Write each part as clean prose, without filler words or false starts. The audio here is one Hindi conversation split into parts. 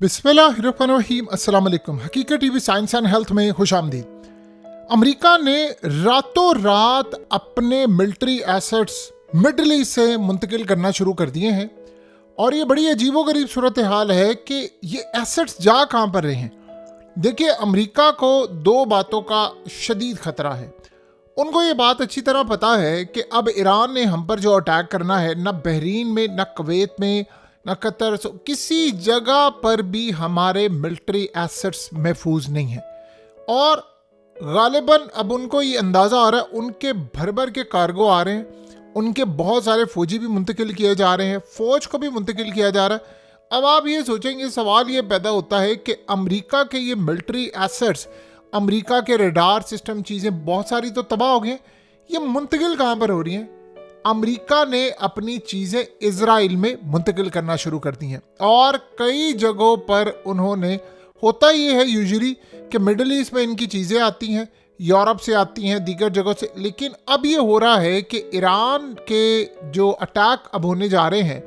बिस्मिल्लाहिर्रहमानिर्रहीम। अस्सलाम वालेकुम। हकीकत टीवी साइंस एंड हेल्थ में खुशामदीद। अमेरिका ने रातों रात अपने मिलिट्री एसेट्स मिडल ईस्ट से मुंतकिल करना शुरू कर दिए हैं और ये बड़ी अजीबोगरीब सूरत हाल है कि ये एसेट्स जा कहाँ पर रहे हैं। देखिए, अमेरिका को दो बातों का शदीद खतरा है। उनको ये बात अच्छी तरह पता है कि अब ईरान ने हम पर जो अटैक करना है, न बहरीन में, न कुवैत में, न कतर, किसी जगह पर भी हमारे मिलिट्री एसेट्स महफूज नहीं है। और गालिबन अब उनको ये अंदाज़ा आ रहा है, उनके भर भर के कार्गो आ रहे हैं, उनके बहुत सारे फौजी भी मुंतकिल किए जा रहे हैं, फ़ौज को भी मुंतकिल किया जा रहा है। अब आप ये सोचेंगे, सवाल ये पैदा होता है कि अमेरिका के ये मिलिट्री एसेट्स, अमेरिका के रडार सिस्टम, चीज़ें बहुत सारी तो तबाह हो गई, ये मुंतकिल कहाँ पर हो रही हैं? अमेरिका ने अपनी चीज़ें इजराइल में मुंतकिल करना शुरू कर दी हैं और कई जगहों पर उन्होंने, होता ये है यूजुअली कि मिडल ईस्ट में इनकी चीज़ें आती हैं, यूरोप से आती हैं, दीगर जगहों से, लेकिन अब ये हो रहा है कि ईरान के जो अटैक अब होने जा रहे हैं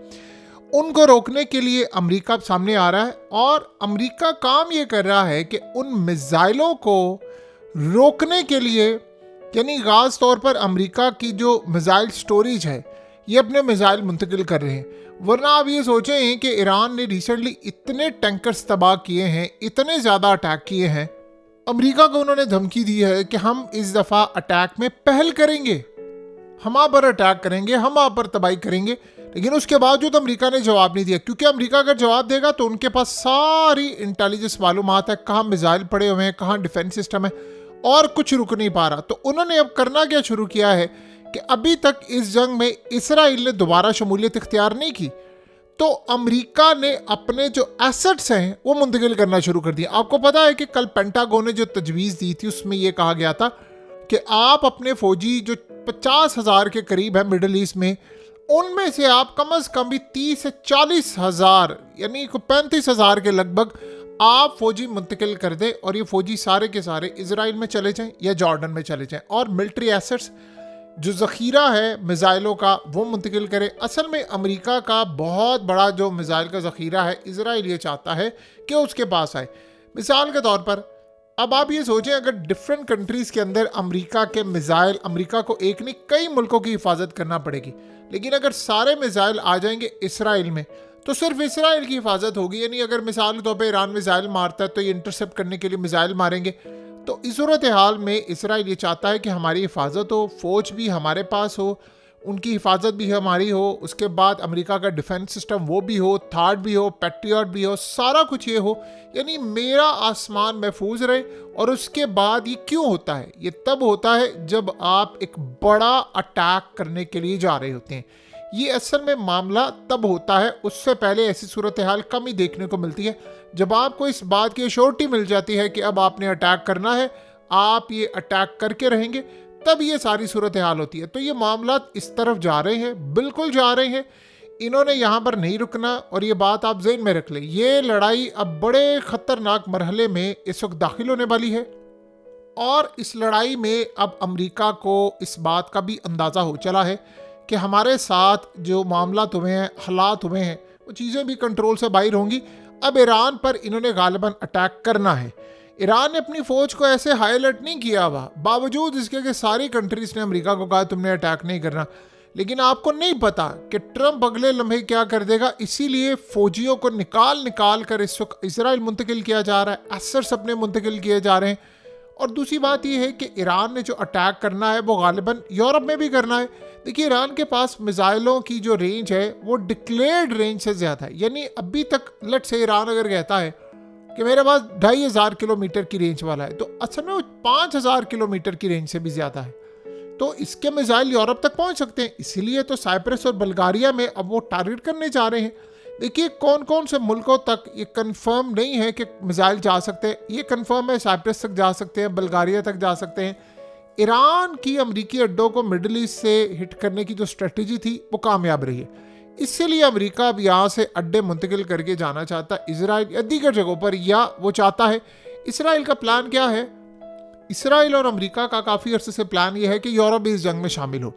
उनको रोकने के लिए अमेरिका सामने आ रहा है और अमेरिका काम ये कर रहा है कि उन मिसाइलों को रोकने के लिए, यानी खास तौर पर अमेरिका की जो मिसाइल स्टोरेज है, ये अपने मिसाइल मुंतकिल कर रहे हैं। वरना आप ये सोचें कि ईरान ने रिसेंटली इतने टैंकर्स तबाह किए हैं, इतने ज़्यादा अटैक किए हैं, अमेरिका को उन्होंने धमकी दी है कि हम इस दफ़ा अटैक में पहल करेंगे, हम आप पर अटैक करेंगे, हम आप पर तबाही करेंगे। लेकिन उसके बावजूद अमेरिका ने जवाब नहीं दिया, क्योंकि अमेरिका अगर जवाब देगा तो उनके पास सारी इंटेलिजेंस मालूमात है, कहाँ मिसाइल पड़े हुए हैं, कहाँ डिफेंस सिस्टम है, और कुछ रुक नहीं पा रहा। तो उन्होंने अब करना क्या शुरू किया है कि अभी तक इस जंग में इसराइल ने दोबारा शमूलियत इख्तियार नहीं की, तो अमेरिका ने अपने जो एसेट्स हैं वो मुंतकिल करना शुरू कर दिया। आपको पता है कि कल पेंटागन ने जो तजवीज़ दी थी उसमें यह कहा गया था कि आप अपने फौजी जो 50,000 के करीब है मिडल ईस्ट में, उनमें से आप कम से कम भी 30 से 40,000, यानी 35,000 के लगभग आप फौजी मुंतकिल कर दें और ये फौजी सारे के सारे इजराइल में चले जाएं या जॉर्डन में चले जाएं और मिलिट्री एसेट्स जो ज़ख़ीरा है मिसाइलों का वो मुंतकिल करें। असल में अमेरिका का बहुत बड़ा जो मिसाइल का ज़ख़ीरा है, इजराइल ये चाहता है कि उसके पास आए। मिसाल के तौर पर अब आप ये सोचें, अगर डिफरेंट कंट्रीज़ के अंदर अमेरिका के मिसाइल, अमेरिका को एक नहीं कई मुल्कों की हिफाजत करना पड़ेगी, लेकिन अगर सारे मिसाइल आ जाएंगे इसराइल में तो सिर्फ इसराइल की हिफाजत होगी। यानी अगर मिसाल के तौर पर ईरान मिसाइल मारता है तो ये इंटरसेप्ट करने के लिए मिसाइल मारेंगे। तो इस सूरत हाल में इसराइल ये चाहता है कि हमारी हिफाजत हो, फ़ौज भी हमारे पास हो, उनकी हिफाजत भी हमारी हो, उसके बाद अमेरिका का डिफेंस सिस्टम वो भी हो, थार्ड भी हो, पैट्रियट भी हो, सारा कुछ ये हो, यानी मेरा आसमान महफूज रहे। और उसके बाद ये क्यों होता है? ये तब होता है जब आप एक बड़ा अटैक करने के लिए जा रहे होते हैं। ये असल में मामला तब होता है, उससे पहले ऐसी सूरत हाल कम ही देखने को मिलती है। जब आपको इस बात की श्योरिटी मिल जाती है कि अब आपने अटैक करना है, आप ये अटैक करके रहेंगे, तब ये सारी सूरत हाल होती है। तो ये मामला इस तरफ जा रहे हैं, बिल्कुल जा रहे हैं, इन्होंने यहाँ पर नहीं रुकना। और ये बात आप ज़हन में रख लें, ये लड़ाई अब बड़े ख़तरनाक मरहले में इस वक्त दाखिल होने वाली है और इस लड़ाई में अब अमेरिका को इस बात का भी अंदाज़ा हो चला है कि हमारे साथ जो मामला हुए हैं, हालात हुए हैं, वो चीज़ें भी कंट्रोल से बाहर होंगी। अब ईरान पर इन्होंने गालिबन अटैक करना है। ईरान ने अपनी फ़ौज को ऐसे हाई अलर्ट नहीं किया हुआ, बावजूद इसके कि सारी कंट्रीज़ ने अमेरिका को कहा तुमने अटैक नहीं करना। लेकिन आपको नहीं पता कि ट्रंप अगले लम्हे क्या कर देगा, इसीलिए फ़ौजियों को निकाल कर इस वक्त इसराइल मुंतकिल किया जा रहा है, एसेट्स अपने मुंतकिल किए जा रहे हैं। और दूसरी बात यह है कि ईरान ने जो अटैक करना है वो गालिबन यूरोप में भी करना है। देखिए, ईरान के पास मिसाइलों की जो रेंज है वो डिक्लेयर्ड रेंज से ज़्यादा है। यानी अभी तक लेट से ईरान अगर कहता है कि मेरे पास 2,500 किलोमीटर की रेंज वाला है, तो असल में वो 5,000 किलोमीटर की रेंज से भी ज़्यादा है। तो इसके मिसाइल यूरोप तक पहुँच सकते हैं। इसीलिए तो साइप्रस और बल्गारिया में अब वो टारगेट करने जा रहे हैं। देखिए, कौन कौन से मुल्कों तक ये कंफर्म नहीं है कि मिसाइल जा सकते हैं। ये कंफर्म है साइप्रस तक जा सकते हैं, बल्गारिया तक जा सकते हैं। ईरान की अमरीकी अड्डों को मिडल ईस्ट से हिट करने की जो स्ट्रेटजी थी वो कामयाब रही है। इसलिए अमेरिका अब यहाँ से अड्डे मुंतकिल करके जाना चाहता है इसराइल या दीगर जगहों पर, या वो चाहता है। इसराइल का प्लान क्या है? इसराइल और अमेरिका का काफ़ी अरसे से प्लान ये है कि यूरोप भी इस जंग में शामिल हो।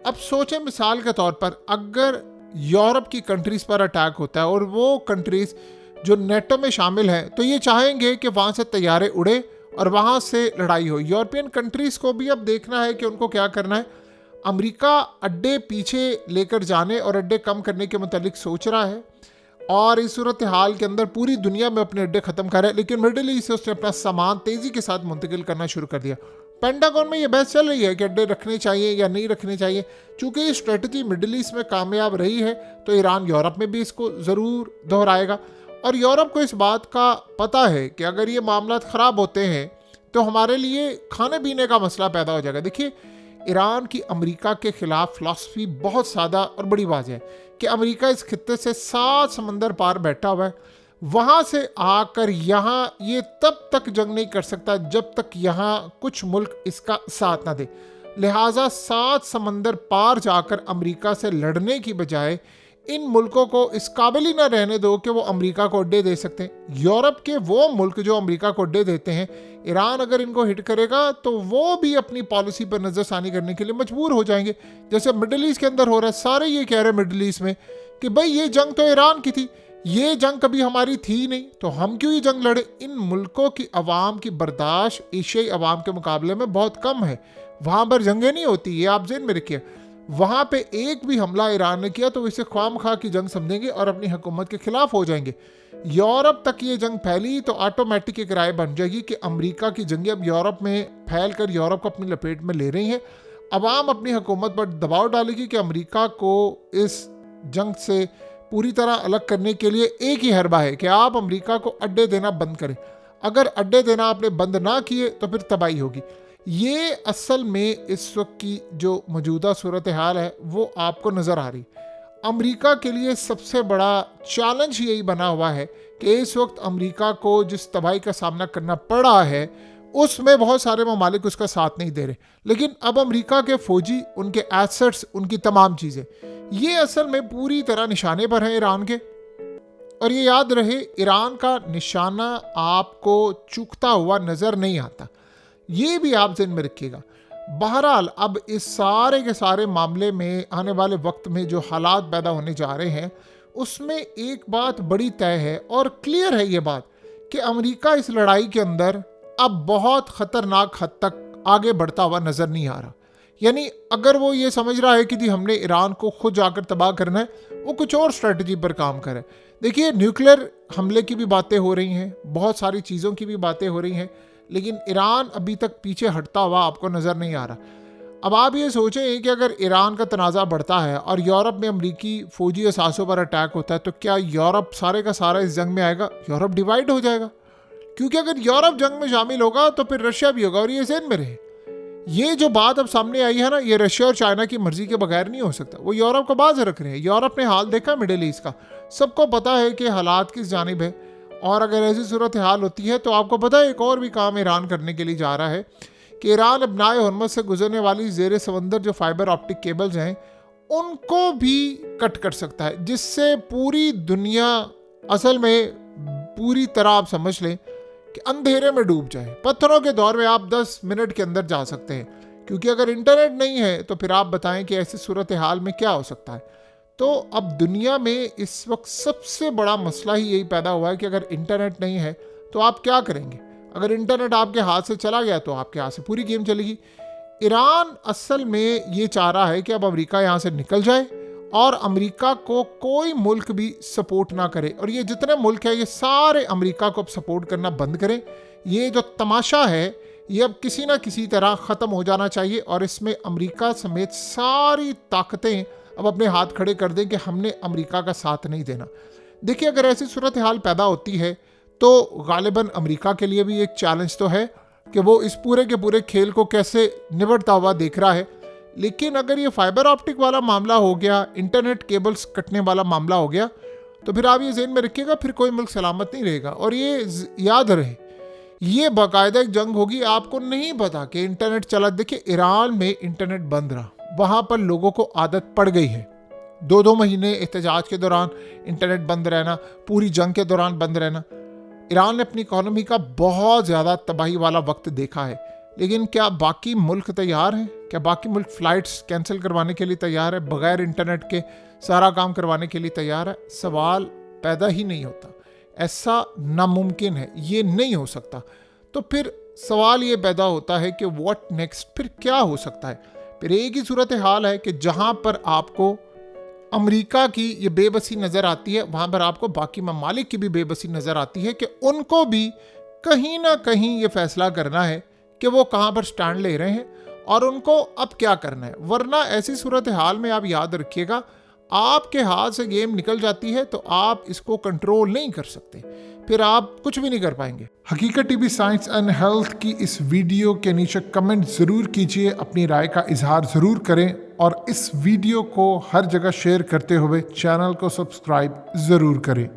अब सोचें, मिसाल के तौर पर अगर यूरोप की कंट्रीज़ पर अटैक होता है और वो कंट्रीज़ जो नेटो में शामिल हैं, तो ये चाहेंगे कि वहाँ से तैयारे उड़े और वहाँ से लड़ाई हो। यूरोपियन कंट्रीज़ को भी अब देखना है कि उनको क्या करना है। अमेरिका अड्डे पीछे लेकर जाने और अड्डे कम करने के मुतालिक सोच रहा है और इस सूरत हाल के अंदर पूरी दुनिया में अपने अड्डे ख़त्म कर रहा है, लेकिन मिडल ईस्ट से उसने अपना सामान तेज़ी के साथ मुंतकिल करना शुरू कर दिया। पेंटागन में ये बहस चल रही है कि अड्डे रखने चाहिए या नहीं रखने चाहिए। चूँकि ये स्ट्रेटजी मिडल ईस्ट में कामयाब रही है तो ईरान यूरोप में भी इसको ज़रूर दोहराएगा और यूरोप को इस बात का पता है कि अगर ये मामला ख़राब होते हैं तो हमारे लिए खाने पीने का मसला पैदा हो जाएगा। देखिए, ईरान की अमेरिका के ख़िलाफ़ फ़िलासफ़ी बहुत सादा और बड़ी वाज़ेह है कि अमेरिका इस खित्ते से 7 समंदर पार बैठा हुआ है, वहाँ से आकर यहाँ ये तब तक जंग नहीं कर सकता जब तक यहाँ कुछ मुल्क इसका साथ ना दे। लिहाजा 7 समंदर पार जाकर अमेरिका से लड़ने की बजाय इन मुल्कों को इस काबिल ही ना रहने दो कि वो अमेरिका को अड्डे दे सकते हैं। यूरोप के वो मुल्क जो अमेरिका को अड्डे देते हैं, ईरान अगर इनको हिट करेगा तो वो भी अपनी पॉलिसी पर नज़रसानी करने के लिए मजबूर हो जाएंगे। जैसे मिडल ईस्ट के अंदर हो रहा है, सारे ये कह रहे हैं मिडल ईस्ट में कि भाई ये जंग तो ईरान की थी, ये जंग कभी हमारी थी नहीं, तो हम क्यों ये जंग लड़े। इन मुल्कों की अवाम की बर्दाश्त एशियाई अवाम के मुकाबले में बहुत कम है। वहाँ पर जंगें नहीं होती, ये आप ज़हन में रखिए। वहाँ पे एक भी हमला ईरान ने किया तो इसे ख्वामखा की जंग समझेंगे और अपनी हुकूमत के खिलाफ हो जाएंगे। यूरोप तक ये जंग फैली तो ऑटोमेटिक एक राय बन जाएगी कि अमेरिका की जंगें अब यूरोप में फैल कर यूरोप को अपनी लपेट में ले रही हैं। अवाम अपनी हुकूमत पर दबाव डालेगी कि अमेरिका को इस जंग से पूरी तरह अलग करने के लिए एक ही हरबा है कि आप अमेरिका को अड्डे देना बंद करें। अगर अड्डे देना आपने बंद ना किए तो फिर तबाही होगी। ये असल में इस वक्त की जो मौजूदा सूरत हाल है वो आपको नज़र आ रही। अमेरिका के लिए सबसे बड़ा चैलेंज यही बना हुआ है कि इस वक्त अमेरिका को जिस तबाही का सामना करना पड़ रहा है उसमें बहुत सारे ममालिक उसका साथ नहीं दे रहे, लेकिन अब अमेरिका के फौजी, उनके एसेट्स, उनकी तमाम चीज़ें ये असल में पूरी तरह निशाने पर हैं ईरान के। और ये याद रहे, ईरान का निशाना आपको चूकता हुआ नज़र नहीं आता, ये भी आप ज़हन में रखिएगा। बहरहाल अब इस सारे के सारे मामले में आने वाले वक्त में जो हालात पैदा होने जा रहे हैं उसमें एक बात बड़ी तय है और क्लियर है ये बात कि अमेरिका इस लड़ाई के अंदर अब बहुत ख़तरनाक हद तक आगे बढ़ता हुआ नज़र नहीं आ रहा। यानी अगर वो ये समझ रहा है कि जी हमने ईरान को खुद जाकर तबाह करना है, वो कुछ और स्ट्रेटजी पर काम करे। देखिए, न्यूक्लियर हमले की भी बातें हो रही हैं, बहुत सारी चीज़ों की भी बातें हो रही हैं, लेकिन ईरान अभी तक पीछे हटता हुआ आपको नज़र नहीं आ रहा। अब आप ये सोचें कि अगर ईरान का तनाज़ा बढ़ता है और यूरोप में अमरीकी फ़ौजी असासों पर अटैक होता है तो क्या यूरोप सारे का सारा इस जंग में आएगा? यूरोप डिवाइड हो जाएगा, क्योंकि अगर यूरोप जंग में शामिल होगा तो फिर रशिया भी होगा। और ये ज़हन में रहे, ये जो बात अब सामने आई है ना, ये रशिया और चाइना की मर्जी के बगैर नहीं हो सकता। वो यूरोप को बाज रख रहे हैं। यूरोप ने हाल देखा मिडिल ईस्ट का, सबको पता है कि हालात किस जानिब है। और अगर ऐसी सूरत हाल होती है तो आपको पता है एक और भी काम ईरान करने के लिए जा रहा है कि ईरान अब नाए हरमज़ से गुजरने वाली ज़ेर समंदर जो फाइबर ऑप्टिक केबल्स हैं उनको भी कट कर सकता है, जिससे पूरी दुनिया असल में पूरी तरह आप समझ लें कि अंधेरे में डूब जाए। पत्थरों के दौर में आप 10 मिनट के अंदर जा सकते हैं, क्योंकि अगर इंटरनेट नहीं है तो फिर आप बताएं कि ऐसी सूरत हाल में क्या हो सकता है। तो अब दुनिया में इस वक्त सबसे बड़ा मसला ही यही पैदा हुआ है कि अगर इंटरनेट नहीं है तो आप क्या करेंगे। अगर इंटरनेट आपके हाथ से चला गया तो आपके हाथ से पूरी गेम चलेगी। ईरान असल में ये चाह रहा है कि अब अमेरिका यहाँ से निकल जाए और अमेरिका को कोई मुल्क भी सपोर्ट ना करे, और ये जितने मुल्क हैं ये सारे अमेरिका को अब सपोर्ट करना बंद करें। ये जो तमाशा है ये अब किसी ना किसी तरह ख़त्म हो जाना चाहिए और इसमें अमेरिका समेत सारी ताकतें अब अपने हाथ खड़े कर दें कि हमने अमेरिका का साथ नहीं देना। देखिए, अगर ऐसी सूरत हाल पैदा होती है तो गालिबन अमेरिका के लिए भी एक चैलेंज तो है कि वो इस पूरे के पूरे खेल को कैसे निबटता हुआ देख रहा है। लेकिन अगर ये फाइबर ऑप्टिक वाला मामला हो गया, इंटरनेट केबल्स कटने वाला मामला हो गया, तो फिर आप ये ज़हन में रखिएगा फिर कोई मुल्क सलामत नहीं रहेगा। और ये याद रहे, ये बाकायदा एक जंग होगी। आपको नहीं पता कि इंटरनेट चला। देखिए, ईरान में इंटरनेट बंद रहा, वहाँ पर लोगों को आदत पड़ गई है 2-2 महीने एहतजाज के दौरान इंटरनेट बंद रहना, पूरी जंग के दौरान बंद रहना। ईरान ने अपनी इकॉनमी का बहुत ज़्यादा तबाही वाला वक्त देखा है, लेकिन क्या बाकी मुल्क तैयार हैं? क्या बाकी मुल्क फ़्लाइट्स कैंसिल करवाने के लिए तैयार है, बग़ैर इंटरनेट के सारा काम करवाने के लिए तैयार है? सवाल पैदा ही नहीं होता। ऐसा नामुमकिन है, ये नहीं हो सकता। तो फिर सवाल ये पैदा होता है कि व्हाट नेक्स्ट, फिर क्या हो सकता है? फिर एक ही सूरत हाल है कि जहां पर आपको अमेरिका की ये बेबसी नज़र आती है, वहां पर आपको बाकी ममालिक की भी बेबसी नज़र आती है कि उनको भी कहीं ना कहीं ये फैसला करना है कि वो कहां पर स्टैंड ले रहे हैं और उनको अब क्या करना है। वरना ऐसी सूरत हाल में आप याद रखिएगा, आपके हाथ से गेम निकल जाती है तो आप इसको कंट्रोल नहीं कर सकते, फिर आप कुछ भी नहीं कर पाएंगे। हकीकत टीवी साइंस एंड हेल्थ की इस वीडियो के नीचे कमेंट ज़रूर कीजिए, अपनी राय का इजहार ज़रूर करें और इस वीडियो को हर जगह शेयर करते हुए चैनल को सब्सक्राइब ज़रूर करें।